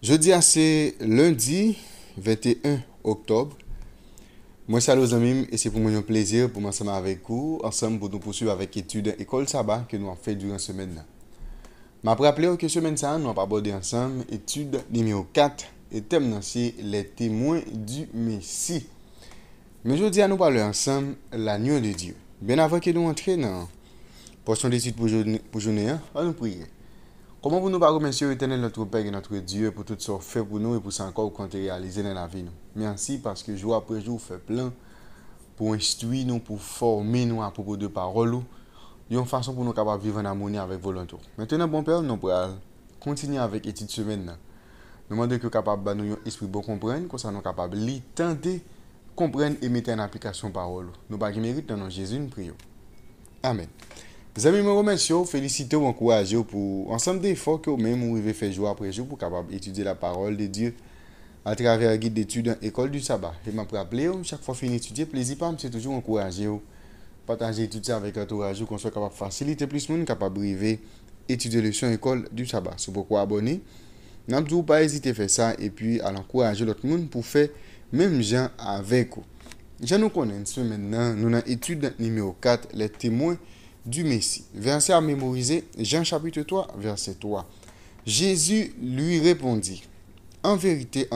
Jeudi, c'est lundi 21 octobre. Moi, salut aux amis, et c'est pour moi un plaisir pour m'ensemble avec vous, ensemble pour nous poursuivre avec l'étude école sabbat que nous avons fait durant la semaine. Je me rappelle que semaine ça, nous avons abordé ensemble étude numéro 4 et thème c'est les témoins du Messie. Mais aujourd'hui, nous parlons ensemble l'agneau de Dieu. Bien avant que nous entrions dans la portion d'étude pour journée, on nous prier. Comment vous nous pas remercier éternel notre Père et notre Dieu pour tout ce que fait pour nous et pour ça encore qu'on a réalisé dans la vie. Merci parce que jour après jour, fait plein pour instruire nous, pour former nous à propos de paroles. Il y a une façon pour nous capables de vivre en harmonie avec volonté. Maintenant, bon Père, nous pourrons continuer avec l'étude semaine. Nous demandons que nous capable de nous esprit bon comprendre, comme ça nous capable de tenter, comprendre et mettre en application parole. Nous pas qui mérite dans Jésus, nous prions. Amen. Les amis, je vous remercie, féliciter ou encourager pour ensemble des efforts que vous-même vous avez fait jour après jour pour capable étudier la parole de Dieu à travers le guide d'études dans l'école du sabbat. Et je me rappelle, chaque fois que vous étudier, plaisir pas, c'est toujours encourager, partager tout ça avec l'entourage, qu'on soit capable de faciliter plus de monde, capable de arriver étudier les leçons école du sabbat. C'est pourquoi abonner. N'abdou pas hésiter à faire ça et puis à encourager l'autre monde pour faire même gens avec vous. Je nous connais maintenant, nous avons étude numéro 4, les témoins du Messie. Verset à mémoriser, Jean chapitre 3, verset 3. Jésus lui répondit, en vérité,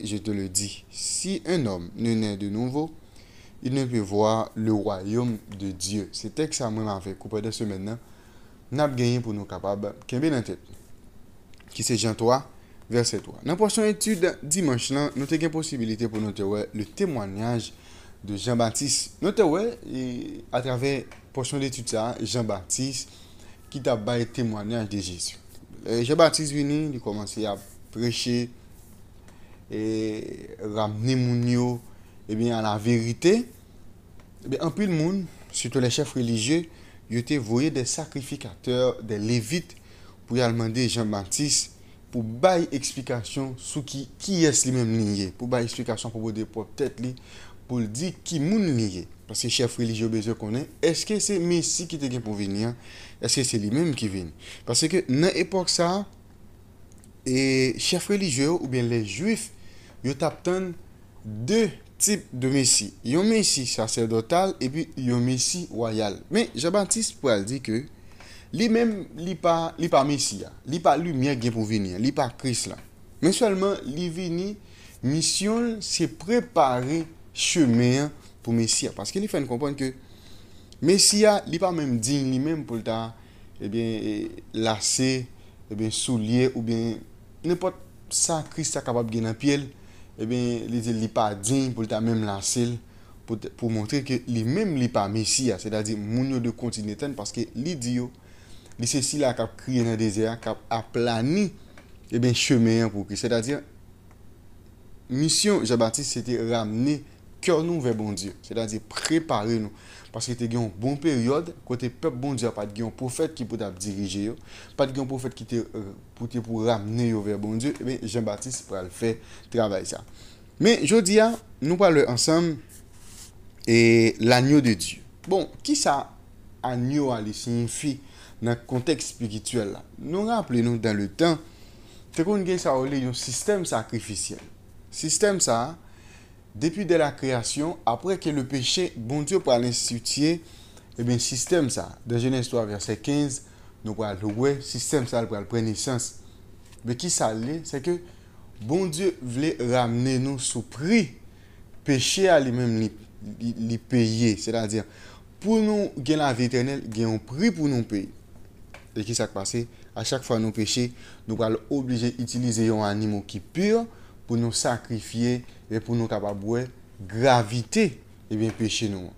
je te le dis, si un homme ne naît de nouveau, il ne peut voir le royaume de Dieu. C'est texte à moi avec coupé de ce maintenant. Nous avons gagné pour nous capables, qui est bien en tête. Qui c'est Jean 3, verset 3. Dans la prochaine étude, dimanche, nous avons une possibilité pour nous voir le témoignage de Jean-Baptiste. Nous avons à travers portion d'étude ça, Jean-Baptiste qui t'a baillé témoignage de Jésus. Jean-Baptiste venu, il commence à prêcher et ramener moun à la vérité. Et bien en plus le monde, surtout les chefs religieux, ils étaient voyés des sacrificateurs, des lévites pour y demander Jean-Baptiste pour bailler explication sur qui est lui-même lié, pour bailler explication pour des peut-être pour dire qui moun lié. Parce que les chefs religieux besoin connaît, est-ce que c'est Messie qui était pour venir? Est-ce que c'est lui-même qui vient? Parce que dans l'époque ça, et chefs religieux ou bien les juifs, ils attendent deux types de Messie. Il y a un Messie sacerdotal et puis il y a un Messie royal. Mais Jean-Baptiste pourrait dire que lui-même, il pas Messie, il pas lumière qui pour venir, il pas Christ là. Mais seulement il vient mission c'est préparer chemin pour Messie parce qu'il fait comprendre que Messie il pas même digne lui-même pour ta lasser soulier ou bien n'importe ça Christ est capable de gagner dans pied il pas digne pour ta même lasser pour montrer que lui-même il pas Messie, c'est-à-dire moun de continuer parce que l'idiot il c'est si là qui a crié dans le désert qui a aplani chemin pour Christ, c'est-à-dire mission Jean-Baptiste c'était ramener cœur nous vers bon Dieu, c'est-à-dire préparer nous parce que tu as une bonne période côté peuple bon Dieu pas de un prophète qui peut diriger, pas de un prophète qui te pour ramener vers bon Dieu, et bien Jean-Baptiste pour le faire travail ça. Mais je dis nous parlons ensemble et l'agneau de Dieu. Bon, qui ça agneau signifie dans le contexte spirituel là? Nous rappelons dans le temps c'est qu'on a ça un système sacrificiel. Système ça depuis de la création, après que le péché, bon Dieu pour l'instituer, et bien système ça, dans Genèse 3 verset 15, nous allons le système ça pour prendre naissance. Mais qui ça l'est, c'est que bon Dieu voulait ramener nous sous prix péché à lui-même les payer, c'est-à-dire pour nous gagner la vie éternelle, gagner un prix pour nous payer. Et qui s'est passé à chaque fois nous péchons, nous allons obligés d'utiliser un animal qui est pur pour nous sacrifier et pour nous capables de gravité et bien péché nous.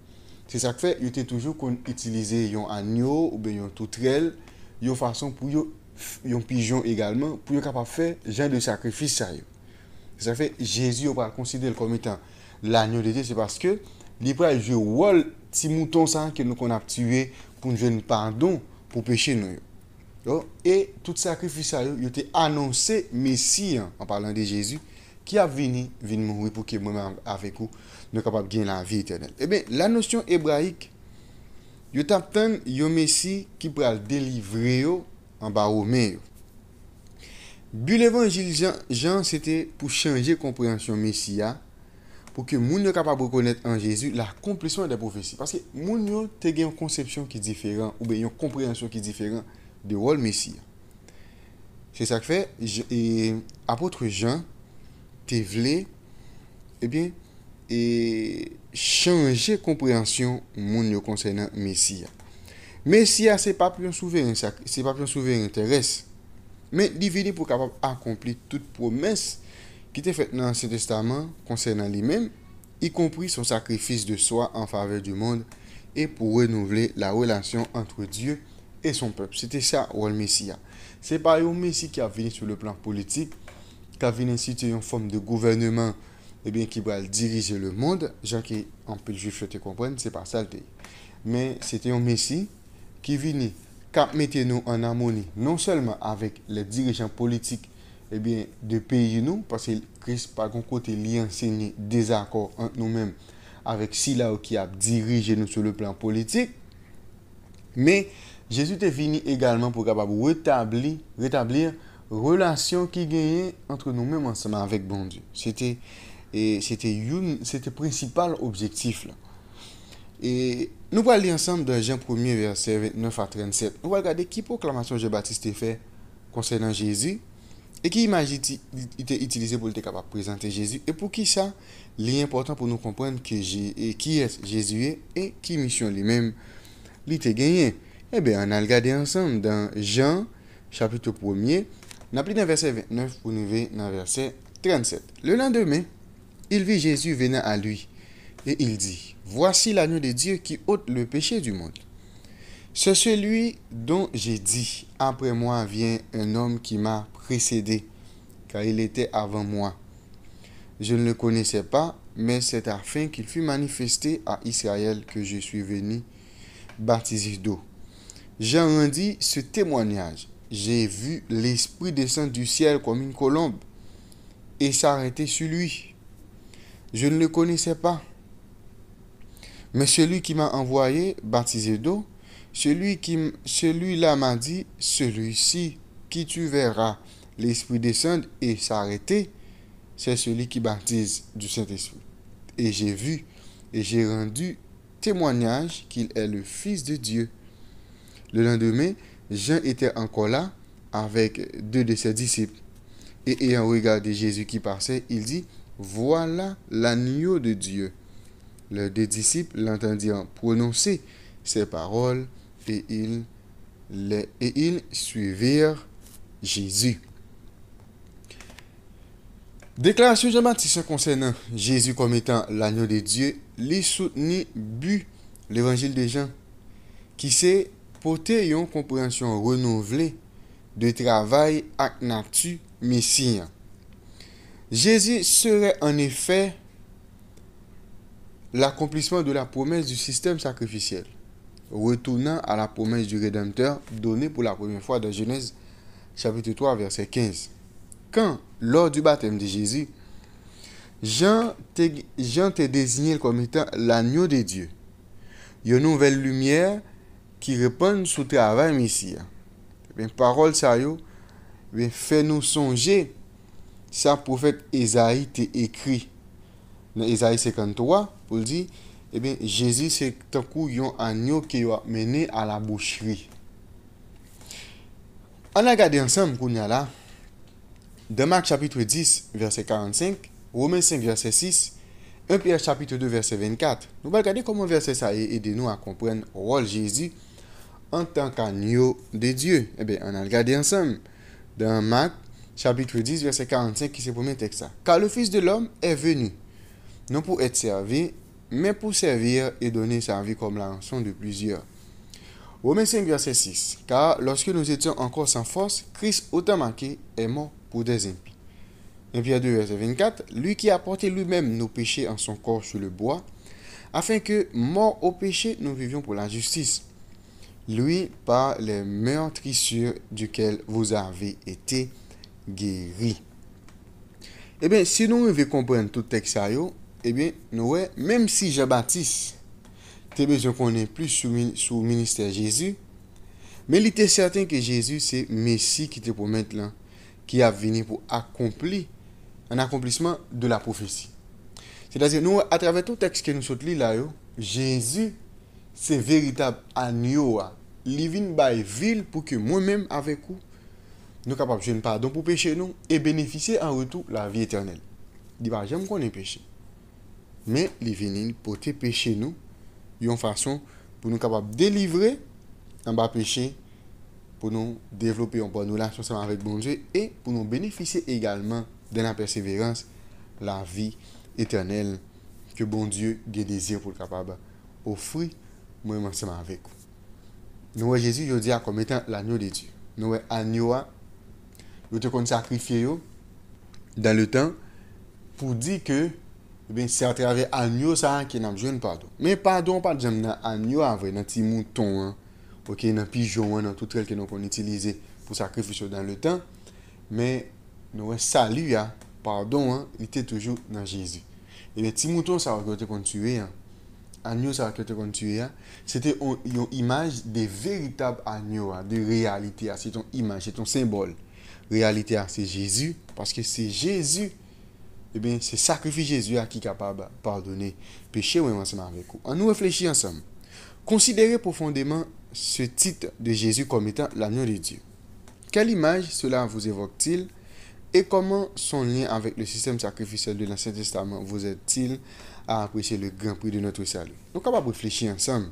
C'est ça que fait, il était toujours qu'on utilisait un agneau ou bien un toutrelle, une façon pour un pigeon également pour être capable de faire genre de sacrifice ça. C'est ça que fait Jésus on va considérer comme étant l'agneau de Dieu, c'est parce que il va jouer rôle petit mouton ça que nous qu'on a tué pour nous donner pardon pour péché nous. Et tout sacrifice ça il était annoncé Messie en parlant de Jésus qui a venu mourir pour que moi-même avec vous nous capable de gagner la vie éternelle. Eh bien, la notion hébraïque, il y a un Messie qui peut délivrer en bas romain. Bu l'évangile Jean c'était pour changer compréhension Messia, pour que moun yo capable de reconnaître en Jésus l'accomplissement des prophéties. Parce que moun yo te gen une conception qui est différente, ou bien une compréhension qui est différente de rôle Messie. C'est ça que fait, et apôtre Jean te voulait, eh bien, et changer compréhension moun yo concernant Messie. Messie, c'est pas plus un souverain, c'est pas plus un souverain terrestre, mais divin pour capable accomplir toute promesse qui était faite dans l'Ancien Testament concernant lui-même, y compris son sacrifice de soi en faveur du monde et pour renouveler la relation entre Dieu et son peuple. C'était ça, le Messie. Ce n'est pas un Messie qui a venu sur le plan politique, qui a venu instituer une forme de gouvernement qui va diriger le monde. Gens qui, en peu de juifs, te comprennent, c'est pas ça. Mais c'était un Messie qui vient mettre nous en harmonie, non seulement avec les dirigeants politiques de pays nous, parce que Christ, par contre, côté, il enseigne des accords entre nous-mêmes avec Sila qui a dirigé nous sur le plan politique. Mais Jésus est venu également pour capable rétablir relation qui gagnait entre nous-mêmes ensemble avec bon Dieu. C'était principal objectif là. Et nous allons lire ensemble dans Jean 1er verset 29 à 37. Nous allons regarder qui proclamation Jean-Baptiste fait concernant Jésus et qui image était utilisé pour être capable de présenter Jésus et pour qui ça l'important pour nous comprendre que qui est Jésus et qui mission lui-même il était gagné. Eh bien, on a regardé ensemble dans Jean chapitre 1er, on a pris dans verset 29 pour nous voir dans verset 37. Le lendemain, il vit Jésus venant à lui et il dit: Voici l'agneau de Dieu qui ôte le péché du monde. C'est celui dont j'ai dit: Après moi vient un homme qui m'a précédé, car il était avant moi. Je ne le connaissais pas, mais c'est afin qu'il fût manifesté à Israël que je suis venu baptiser d'eau. Jean rendit ce témoignage: J'ai vu l'Esprit descendre du ciel comme une colombe et s'arrêter sur lui. Je ne le connaissais pas, mais celui qui m'a envoyé baptiser d'eau, celui-là m'a dit: Celui-ci qui tu verras l'Esprit descendre et s'arrêter, c'est celui qui baptise du Saint-Esprit. Et j'ai vu et j'ai rendu témoignage qu'il est le Fils de Dieu. Le lendemain, Jean était encore là avec 2 de ses disciples. Et ayant regardé Jésus qui passait, il dit: Voilà l'agneau de Dieu. Les 2 disciples l'entendirent prononcer ces paroles et ils suivirent Jésus. Déclaration de Jean-Baptiste concernant Jésus comme étant l'agneau de Dieu, lui soutenir but l'évangile de Jean, qui s'est porté une compréhension renouvelée de travail avec nature messian. Jésus serait en effet l'accomplissement de la promesse du système sacrificiel, retournant à la promesse du Rédempteur donnée pour la première fois dans Genèse chapitre 3 verset 15. Quand, lors du baptême de Jésus, Jean te désigné comme étant l'agneau de Dieu, une nouvelle lumière qui répand sous travail Messie. Parole ça yo, fait nous songer ça prophète Ésaïe t'a écrit dans Ésaïe 53 pour dire Jésus c'est tant un agneau qui a mené à la boucherie. On a regardé ensemble qu'on y a là dans Marc chapitre 10 verset 45, Romains 5 verset 6, 1 Pierre chapitre 2 verset 24. Nous allons regarder comment verset ça aide nous à comprendre le rôle de Jésus en tant qu'agneau de Dieu. On a regardé ensemble dans Marc chapitre 10 verset 45 qui c'est le premier texte. Car le Fils de l'homme est venu non pour être servi, mais pour servir et donner sa vie comme la rançon de plusieurs. Romains 5 verset 6. Car lorsque nous étions encore sans force, Christ autant marqué est mort pour des impies. 1 Pierre 2 verset 24. Lui qui a porté lui-même nos péchés en son corps sur le bois, afin que, mort au péché, nous vivions pour la justice. Lui, par les meurtrissures duquel vous avez été guéris. Si nous devons comprendre tout texte, nous, même si Jean-Baptiste, tu as besoin qu'on ait plus sous le ministère de Jésus, mais il était certain que Jésus, c'est Messie qui te promet là, qui a venu pour accomplir un accomplissement de la prophétie. C'est-à-dire, nous, à travers tout texte que nous sommes là, Jésus, c'est véritable agneau. Il vient by ville pour que moi-même, avec vous, nous sommes capables de jouer pardon pour pécher nous et bénéficier en retour la vie éternelle. Il dit, bah, j'aime qu'on ait péché. Mais il vient pour te pécher nous, une façon pour nous capables de délivrer en bas péché, pour nous développer une bonne relation avec bon Dieu et pour nous bénéficier également de la persévérance, la vie éternelle que bon Dieu a désir pour le capable offrir moi ensemble avec vous. Nous Jésus je dis comme étant l'agneau de Dieu. Nous agneau nous te qu'on sacrifier dans le temps pour dire que c'est à travers agneau ça qui n'a besoin de pardon. Mais pardon pas j'aime dans agneau vrai dans petit mouton OK dans pigeon dans tout tel que nous qu'on utiliser pour sacrifier dans le temps mais nous salut pardon il était toujours dans Jésus. Et les petits moutons ça va que qu'on tuer agneau ça va que qu'on tuer c'était une image des véritables agneaux de réalité c'est ton image c'est ton symbole réalité c'est Jésus parce que c'est Jésus c'est sacrifice Jésus qui est capable de pardonner péché ou ensemble avec vous. On nous réfléchit ensemble. Considérez profondément ce titre de Jésus comme étant l'agneau de Dieu. Quelle image cela vous évoque-t-il et comment son lien avec le système sacrificiel de l'Ancien Testament vous aide-t-il à apprécier le grand prix de notre salut? Nous sommes capables de réfléchir ensemble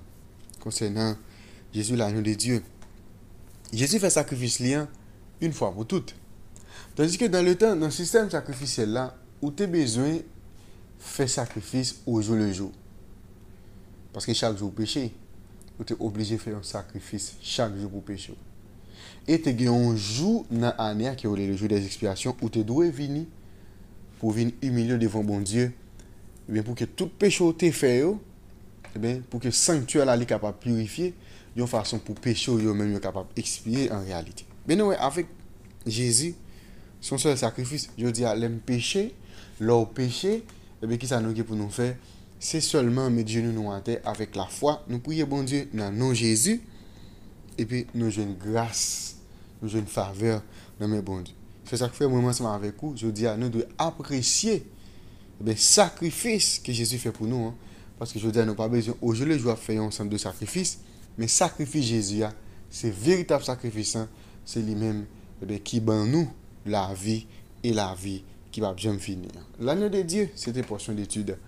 concernant Jésus, l'agneau de Dieu. Jésus fait sacrifice lien une fois pour toutes. Tandis que dans le système sacrificiel là, où tu as besoin de faire sacrifice au jour le jour. Parce que chaque jour péché, tu es obligé de faire un sacrifice chaque jour pour pécher. Et tu as un jour dans l'année qui est le jour des expiations où tu dois venir pour venir humilier devant bon Dieu pour que tout péché que tu fait, pour que le sanctuaire soit capable de purifier, de façon pour péché même capable d'expier en réalité. Mais nous, avec Jésus, son seul sacrifice, je dis à l'homme péché, leur péché, qui ça nous pour nous faire, c'est seulement mettre genoux nous en terre avec la foi, nous prions bon Dieu dans nom Jésus, et puis nous jouons grâce, nous jouons faveur dans mes bon Dieu. C'est ça que fait moi ensemble avec vous, je dis à nous de apprécier le sacrifice que Jésus fait pour nous, parce que je dis à nous pas besoin, aujourd'hui je dois faire un ensemble de sacrifices, mais sacrifice Jésus, c'est véritable sacrifice, c'est lui-même qui ban nous la vie et la vie qui va jamais finir. L'agneau de Dieu, c'était portion d'étude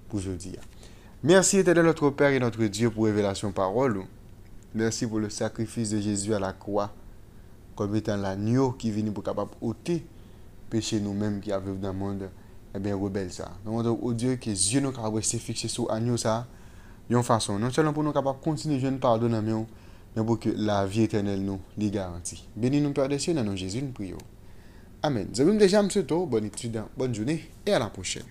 pour aujourd'hui. Merci éternel notre Père et notre Dieu pour révélation parole. Merci pour le sacrifice de Jésus à la croix, comme étant l'agneau qui vient pour capable ôter péché nous-mêmes qui avons dans le monde, rebelle ça. Nous demandons au Dieu que Dieu nous capable rester fixé sur l'agneau ça, d'une façon, non seulement pour nous capable continuer de pardon mais pour que la vie éternelle nous les garantit. Bénis nous Père des cieux, dans nom Jésus, nous prions. Amen. Je vous déjà, M. Bonne étude, bonne journée et à la prochaine.